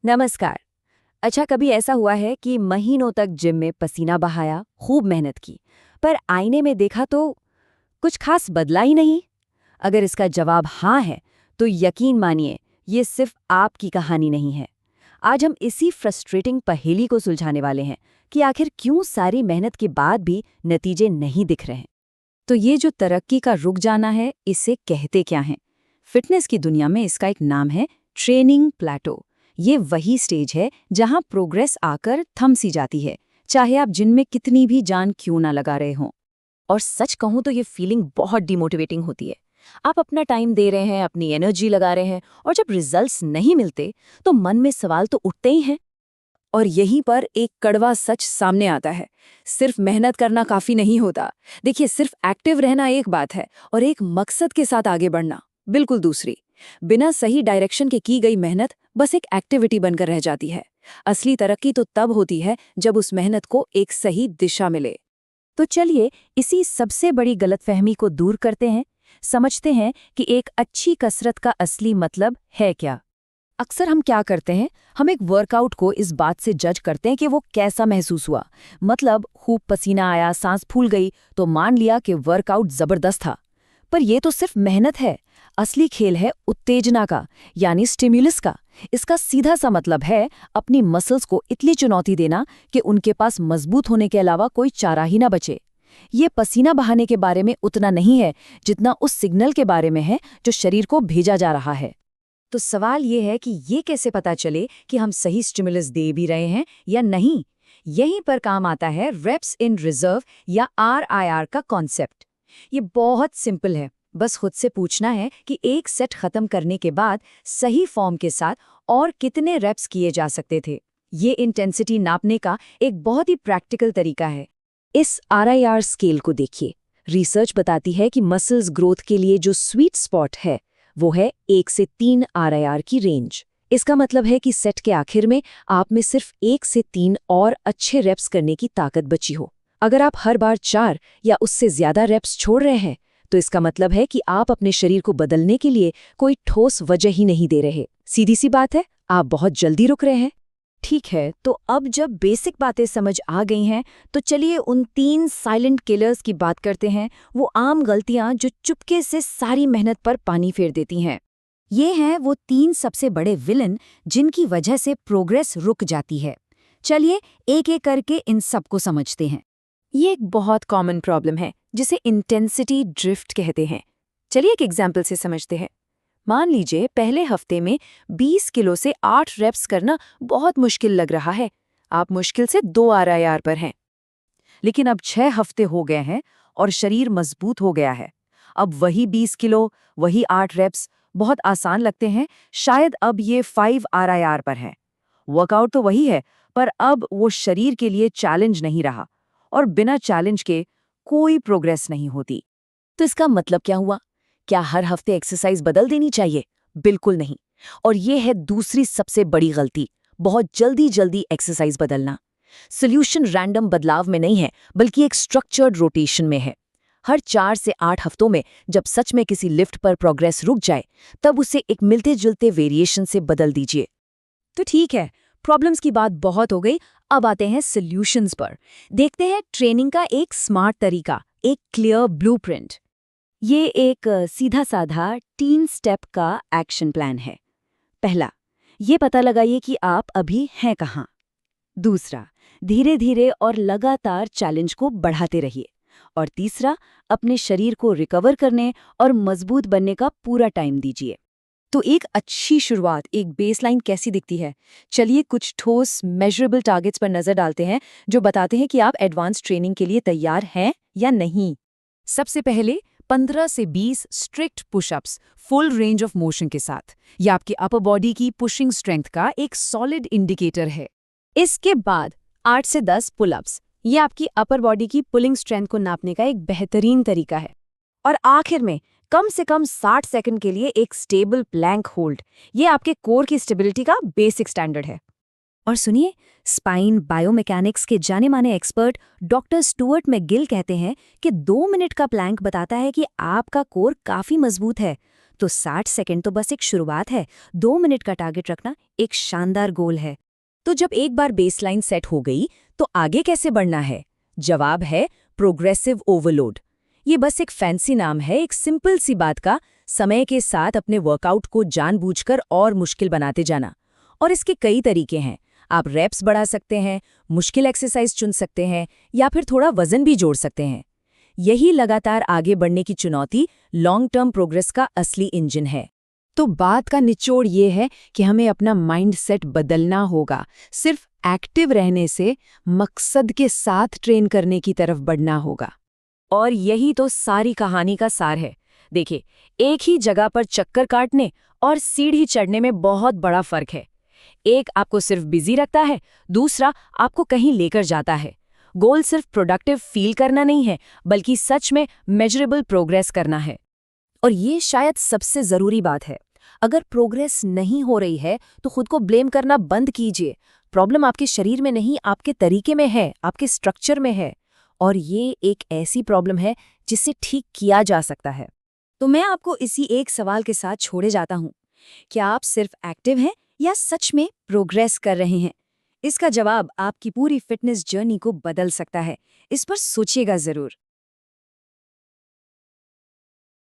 नमस्कार। अच्छा, कभी ऐसा हुआ है कि महीनों तक जिम में पसीना बहाया, खूब मेहनत की, पर आईने में देखा तो कुछ खास बदला ही नहीं? अगर इसका जवाब हाँ है, तो यकीन मानिए, ये सिर्फ आपकी कहानी नहीं है। आज हम इसी फ्रस्ट्रेटिंग पहेली को सुलझाने वाले हैं कि आखिर क्यों सारी मेहनत के बाद भी नतीजे नहीं दिख रहे हैं। तो ये जो तरक्की का रुक जाना है, इसे कहते क्या हैं? फिटनेस की दुनिया में इसका एक नाम है ट्रेनिंग प्लेटो। ये वही स्टेज है जहां प्रोग्रेस आकर थम सी जाती है, चाहे आप जिन में कितनी भी जान क्यों ना लगा रहे हों। और सच कहूं तो ये फीलिंग बहुत डिमोटिवेटिंग होती है। आप अपना टाइम दे रहे हैं, अपनी एनर्जी लगा रहे हैं, और जब रिजल्ट्स नहीं मिलते तो मन में सवाल तो उठते ही हैं। और यहीं पर एक कड़वा सच सामने आता है। सिर्फ मेहनत करना काफी नहीं होता। देखिए, सिर्फ एक्टिव रहना एक बात है और एक मकसद के साथ आगे बढ़ना बिल्कुल दूसरी। बिना सही डायरेक्शन के की गई मेहनत बस एक एक्टिविटी बनकर रह जाती है। असली तरक्की तो तब होती है जब उस मेहनत को एक सही दिशा मिले। तो चलिए, इसी सबसे बड़ी गलतफहमी को दूर करते हैं, समझते हैं कि एक अच्छी कसरत का असली मतलब है क्या। अक्सर हम क्या करते हैं, हम एक वर्कआउट को इस बात से जज करते हैं कि वो कैसा महसूस हुआ। मतलब खूब पसीना आया, सांस फूल गई, तो मान लिया कि वर्कआउट जबरदस्त था। पर यह तो सिर्फ मेहनत है। असली खेल है उत्तेजना का, यानी स्टिम्युलस का। इसका सीधा सा मतलब है अपनी मसल्स को इतनी चुनौती देना कि उनके पास मजबूत होने के अलावा कोई चारा ही ना बचे। ये पसीना बहाने के बारे में उतना नहीं है जितना उस सिग्नल के बारे में है जो शरीर को भेजा जा रहा है। तो सवाल ये है कि ये कैसे पता चले कि हम सही स्टिमुलस दे भी रहे हैं या नहीं। यहीं पर काम आता है रेप्स इन रिजर्व या RIR का कॉन्सेप्ट। ये बहुत सिंपल है। बस खुद से पूछना है कि एक सेट खत्म करने के बाद सही फॉर्म के साथ और कितने रेप्स किए जा सकते थे। ये इंटेंसिटी नापने का एक बहुत ही प्रैक्टिकल तरीका है। इस RIR स्केल को देखिए। रिसर्च बताती है कि मसल्स ग्रोथ के लिए जो स्वीट स्पॉट है वो है 1 से 3 RIR की रेंज। इसका मतलब है कि सेट के आखिर में आप में सिर्फ 1 से 3 और अच्छे रेप्स करने की ताकत बची हो। अगर आप हर बार 4 या उससे ज्यादा रेप्स छोड़ रहे हैं, तो इसका मतलब है कि आप अपने शरीर को बदलने के लिए कोई ठोस वजह ही नहीं दे रहे। सीधी सी बात है, आप बहुत जल्दी रुक रहे हैं। ठीक है, तो अब जब बेसिक बातें समझ आ गई हैं, तो चलिए उन 3 साइलेंट किलर्स की बात करते हैं। वो आम गलतियां जो चुपके से सारी मेहनत पर पानी फेर देती हैं। ये हैं वो 3 सबसे बड़े विलन जिनकी वजह से प्रोग्रेस रुक जाती है। चलिए एक एक करके इन सबको समझते हैं। ये एक बहुत कॉमन प्रॉब्लम है जिसे इंटेंसिटी ड्रिफ्ट कहते हैं। चलिए एक एग्जाम्पल से समझते हैं। मान लीजिए पहले हफ्ते में 20 किलो से 8 रेप्स करना बहुत मुश्किल लग रहा है। आप मुश्किल से 2 RIR पर हैं। लेकिन अब 6 हफ्ते हो गए हैं और शरीर मजबूत हो गया है। अब वही 20 किलो, वही 8 रेप्स बहुत आसान लगते हैं। शायद अब ये 5 RIR पर है। वर्कआउट तो वही है, पर अब वो शरीर के लिए चैलेंज नहीं रहा, और बिना चैलेंज के कोई प्रोग्रेस नहीं होती। तो इसका मतलब क्या हुआ? क्या हर हफ्ते एक्सरसाइज बदल देनी चाहिए? बिल्कुल नहीं। और ये है दूसरी सबसे बड़ी गलती, बहुत जल्दी जल्दी एक्सरसाइज बदलना। सोल्यूशन रैंडम बदलाव में नहीं है, बल्कि एक स्ट्रक्चर्ड रोटेशन में है। हर 4 से 8 हफ्तों में जब सच में किसी लिफ्ट पर प्रोग्रेस रुक जाए, तब उसे एक मिलते जुलते वेरिएशन से बदल दीजिए। तो ठीक है, प्रॉब्लम्स की बात बहुत हो गई। अब आते हैं सॉल्यूशंस पर। देखते हैं ट्रेनिंग का एक स्मार्ट तरीका, एक क्लियर ब्लूप्रिंट। ये एक सीधा साधा 3 स्टेप का एक्शन प्लान है। पहला, ये पता लगाइए कि आप अभी हैं कहाँ। दूसरा, धीरे धीरे और लगातार चैलेंज को बढ़ाते रहिए। और तीसरा, अपने शरीर को रिकवर करने और मजबूत बनने का पूरा टाइम दीजिए। तो एक अच्छी शुरुआत, एक बेसलाइन कैसी दिखती है? चलिए कुछ ठोस मेजरेबल टारगेट्स पर नजर डालते हैं जो बताते हैं कि आप एडवांस ट्रेनिंग के लिए तैयार हैं या नहीं। सबसे पहले 15 से 20 strict pushups full range of motion के साथ। ये आपकी अपर बॉडी की पुशिंग स्ट्रेंथ का एक सॉलिड इंडिकेटर है। इसके बाद 8 से 10 पुलअप्स। ये आपकी अपर बॉडी की पुलिंग स्ट्रेंथ को नापने का एक बेहतरीन तरीका है। और आखिर में कम से कम 60 सेकंड के लिए एक स्टेबल प्लैंक होल्ड। ये आपके कोर की स्टेबिलिटी का बेसिक स्टैंडर्ड है। और सुनिए, स्पाइन बायोमैकेनिक्स के जाने माने एक्सपर्ट डॉक्टर स्टुअर्ट मैकगिल कहते हैं कि 2 मिनट का प्लैंक बताता है कि आपका कोर काफी मजबूत है। तो 60 सेकंड तो बस एक शुरुआत है। 2 मिनट का टारगेट रखना एक शानदार गोल है। तो जब एक बार बेसलाइन सेट हो गई तो आगे कैसे बढ़ना है? जवाब है प्रोग्रेसिव ओवरलोड। ये बस एक फैंसी नाम है एक सिंपल सी बात का, समय के साथ अपने वर्कआउट को जानबूझकर और मुश्किल बनाते जाना। और इसके कई तरीके हैं। आप रेप्स बढ़ा सकते हैं, मुश्किल एक्सरसाइज चुन सकते हैं या फिर थोड़ा वजन भी जोड़ सकते हैं। यही लगातार आगे बढ़ने की चुनौती लॉन्ग टर्म प्रोग्रेस का असली इंजन है। तो बात का निचोड़ ये है कि हमें अपना माइंडसेट बदलना होगा। सिर्फ एक्टिव रहने से मकसद के साथ ट्रेन करने की तरफ बढ़ना होगा। और यही तो सारी कहानी का सार है। देखिए, एक ही जगह पर चक्कर काटने और सीढ़ी चढ़ने में बहुत बड़ा फर्क है। एक आपको सिर्फ बिजी रखता है, दूसरा आपको कहीं लेकर जाता है। गोल सिर्फ प्रोडक्टिव फील करना नहीं है, बल्कि सच में मेजरेबल प्रोग्रेस करना है। और ये शायद सबसे ज़रूरी बात है। अगर प्रोग्रेस नहीं हो रही है तो खुद को ब्लेम करना बंद कीजिए। प्रॉब्लम आपके शरीर में नहीं, आपके तरीके में है, आपके स्ट्रक्चर में है। और ये एक ऐसी प्रॉब्लम है जिसे ठीक किया जा सकता है। तो मैं आपको इसी एक सवाल के साथ छोड़े जाता हूँ। क्या आप सिर्फ एक्टिव हैं या सच में प्रोग्रेस कर रहे हैं? इसका जवाब आपकी पूरी फिटनेस जर्नी को बदल सकता है। इस पर सोचिएगा ज़रूर।